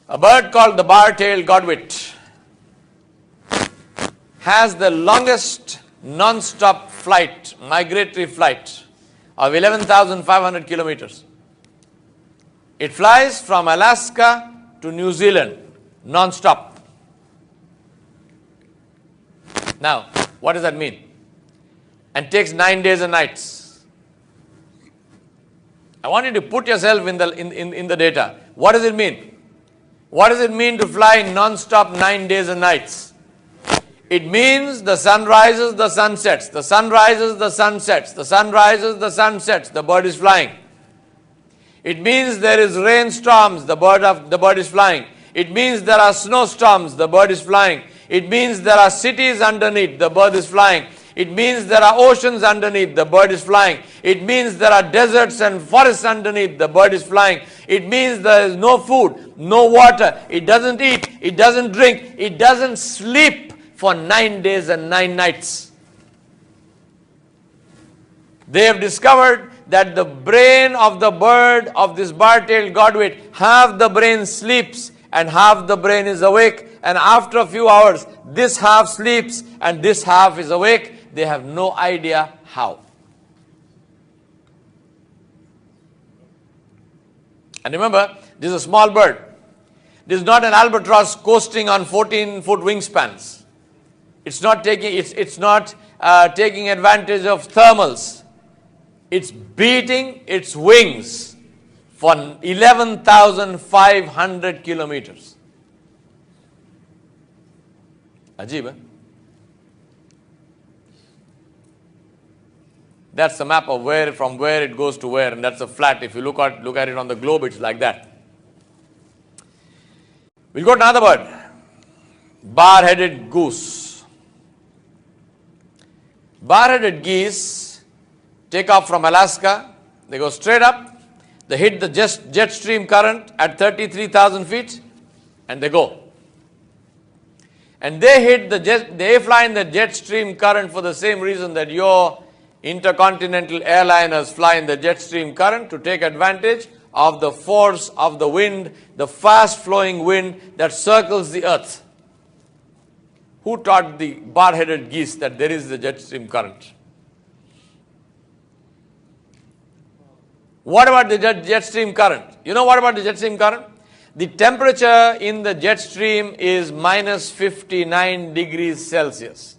A bird called the bar-tailed godwit has the longest non-stop flight, migratory flight of 11,500 kilometers. It flies from Alaska to New Zealand non-stop. Now, what does that mean? And takes 9 days and nights. I want you to put yourself in the data. What does it mean? What does it mean to fly non-stop 9 days and nights? It means the sun rises, the sun sets. The sun rises, the sun sets. The sun rises, the sun sets. The bird is flying. It means there is rainstorms, the bird is flying. It means there are snowstorms, the bird is flying. It means there are cities underneath, the bird is flying. It means there are oceans underneath, the bird is flying. It means there are deserts and forests underneath, the bird is flying. It means there is no food, no water. It doesn't eat, it doesn't drink, it doesn't sleep for 9 days and 9 nights. They have discovered that the brain of the bird, of this bar-tailed godwit, half the brain sleeps and half the brain is awake. And after a few hours, this half sleeps and this half is awake. They have no idea how. And remember, this is a small bird. This is not an albatross coasting on 14-foot wingspans. It's not taking advantage of thermals. It's beating its wings for 11,500 kilometers. Ajib, eh? That's the map of from where it goes to where, and that's a flat. If you look at it on the globe, it's like that. We'll go to another bird. Bar-headed goose. Bar-headed geese take off from Alaska. They go straight up. They hit the jet stream current at 33,000 feet, and they go. And they fly in the jet stream current for the same reason that your intercontinental airliners fly in the jet stream current, to take advantage of the force of the wind, the fast-flowing wind that circles the earth. Who taught the bar-headed geese that there is the jet stream current? What about the jet stream current? You know what about the jet stream current? The temperature in the jet stream is minus 59 degrees Celsius.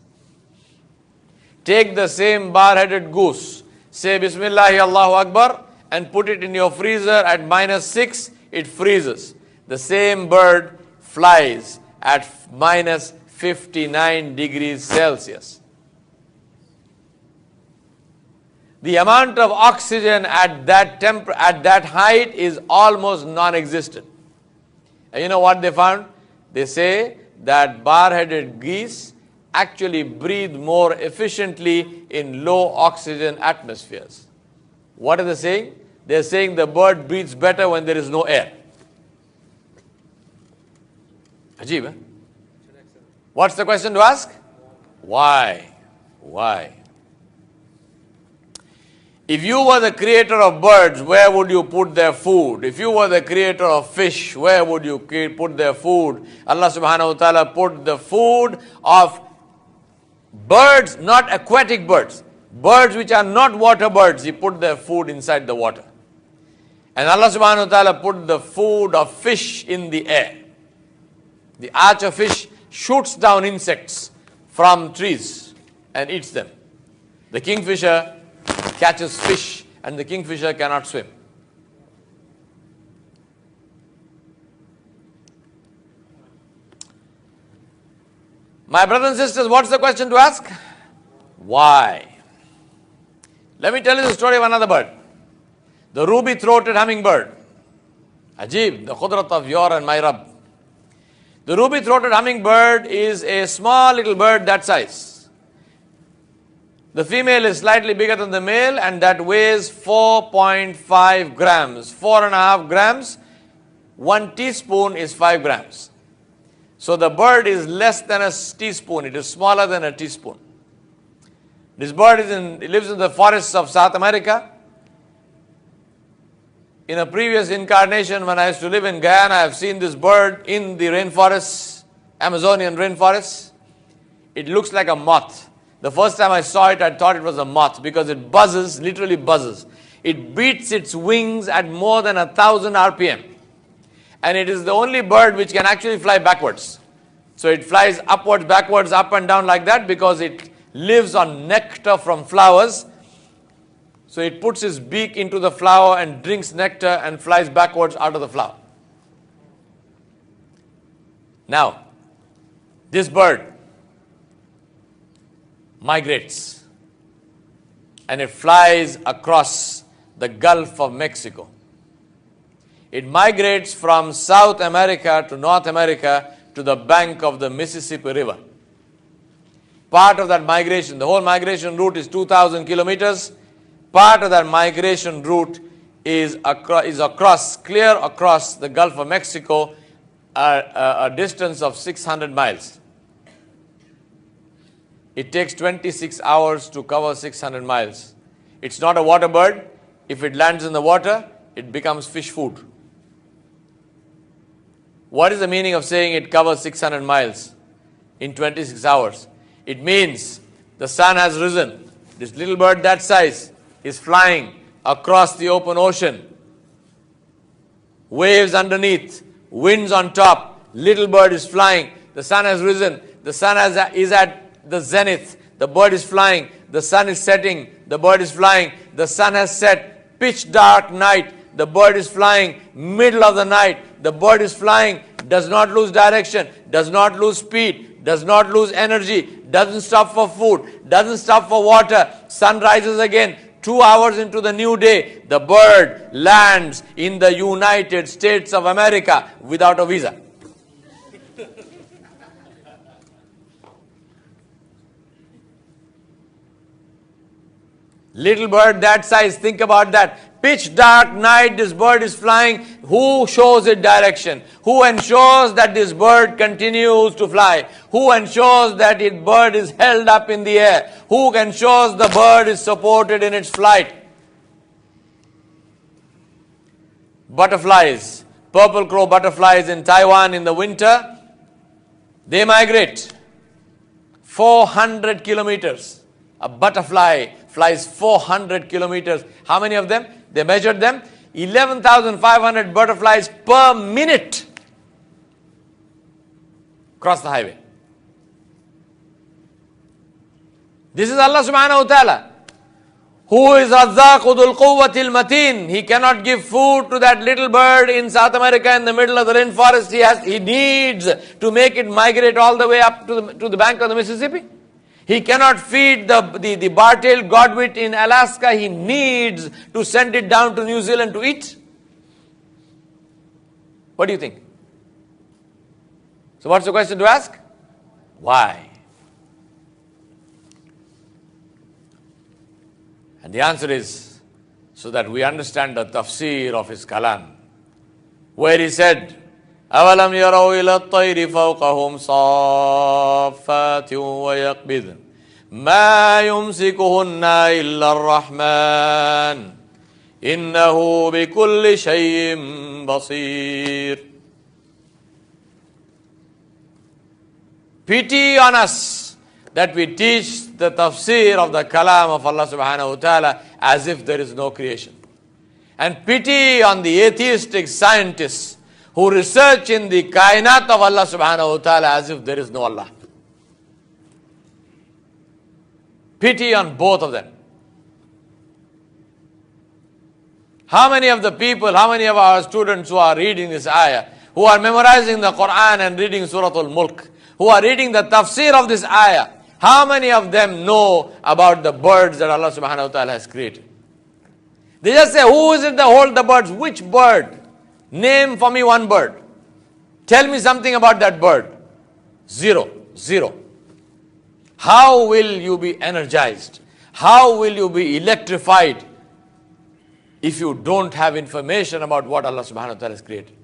Take the same bar-headed goose, say Bismillahi Allahu Akbar, and put it in your freezer at minus 6, it freezes. The same bird flies at minus 59 degrees Celsius. The amount of oxygen at that height is almost non-existent. And you know what they found? They say that bar-headed geese actually breathe more efficiently in low oxygen atmospheres. What are they saying? They're saying the bird breathes better when there is no air. Ajib, eh? What's the question to ask? Why? Why? If you were the creator of birds, where would you put their food? If you were the creator of fish, where would you put their food? Allah subhanahu wa ta'ala put the food of birds, not aquatic birds. Birds which are not water birds, He put their food inside the water. And Allah subhanahu wa ta'ala put the food of fish in the air. The archer fish shoots down insects from trees and eats them. The kingfisher catches fish, and the kingfisher cannot swim. My brothers and sisters, what's the question to ask? Why? Let me tell you the story of another bird. The ruby-throated hummingbird. Ajib, the khudrat of your and my Rabb. The ruby-throated hummingbird is a small little bird that size. The female is slightly bigger than the male, and that weighs 4.5 grams. 4.5 grams. 1 teaspoon is 5 grams. So the bird is less than a teaspoon. It is smaller than a teaspoon. This bird lives in the forests of South America. in a previous incarnation when I used to live in Guyana, I have seen this bird in the rainforests, Amazonian rainforests. It looks like a moth. The first time I saw it, I thought it was a moth because it buzzes, literally buzzes. It beats its wings at more than 1,000 RPM. And it is the only bird which can actually fly backwards. So it flies upwards, backwards, up and down like that because it lives on nectar from flowers. So it puts its beak into the flower and drinks nectar and flies backwards out of the flower. Now, this bird migrates and it flies across the Gulf of Mexico. It migrates from South America to North America to the bank of the Mississippi River. Part of that migration, the whole migration route is 2,000 kilometers. Part of that migration route is clear across the Gulf of Mexico, a distance of 600 miles. It takes 26 hours to cover 600 miles. It's not a water bird. If it lands in the water, it becomes fish food. What is the meaning of saying it covers 600 miles in 26 hours? It means the sun has risen. This little bird that size is flying across the open ocean. Waves underneath, winds on top. Little bird is flying. The sun has risen. The sun is at the zenith. The bird is flying. The sun is setting. The bird is flying. The sun has set. Pitch dark night. The bird is flying. Middle of the night. The bird is flying. Does not lose direction. Does not lose speed. Does not lose energy. Doesn't stop for food. Doesn't stop for water. Sun rises again. 2 hours into the new day, the bird lands in the United States of America without a visa. Little bird that size, think about that. Pitch dark night, this bird is flying. Who shows it direction? Who ensures that this bird continues to fly? Who ensures that its bird is held up in the air? Who ensures the bird is supported in its flight? Butterflies, purple crow butterflies in Taiwan in the winter, they migrate 400 kilometers. A butterfly flies 400 kilometers. How many of them? They measured them. 11,500 butterflies per minute cross the highway. This is Allah subhanahu wa ta'ala. Who is Razzaqu dhul quwwatil mateen. He cannot give food to that little bird in South America in the middle of the rainforest. He needs to make it migrate all the way up to the bank of the Mississippi. He cannot feed the bar-tailed godwit in Alaska. He needs to send it down to New Zealand to eat. What do you think? So what's the question to ask? Why? And the answer is so that we understand the tafsir of his kalam, where he said, أَوَلَمْ يَرَوْا إِلَى الطَّيْرِ فَوْقَهُمْ صَافَّاتٍ وَيَقْبِضْنَ مَا يُمْسِكُهُنَّ إِلَّا الرَّحْمَنُ إِنَّهُ بِكُلِّ شَيْءٍ بَصِيرٌ. Pity on us that we teach the tafsir of the kalam of Allah subhanahu wa ta'ala as if there is no creation. And pity on the atheistic scientists who research in the kainat of Allah subhanahu wa ta'ala as if there is no Allah. Pity on both of them. How many of the people, how many of our students who are reading this ayah, who are memorizing the Quran and reading Surah Al-Mulk, who are reading the tafsir of this ayah, how many of them know about the birds that Allah subhanahu wa ta'ala has created? They just say, who is it that holds the birds? Which bird? Name for me one bird. Tell me something about that bird. Zero. How will you be energized? How will you be electrified if you don't have information about what Allah subhanahu wa ta'ala has created?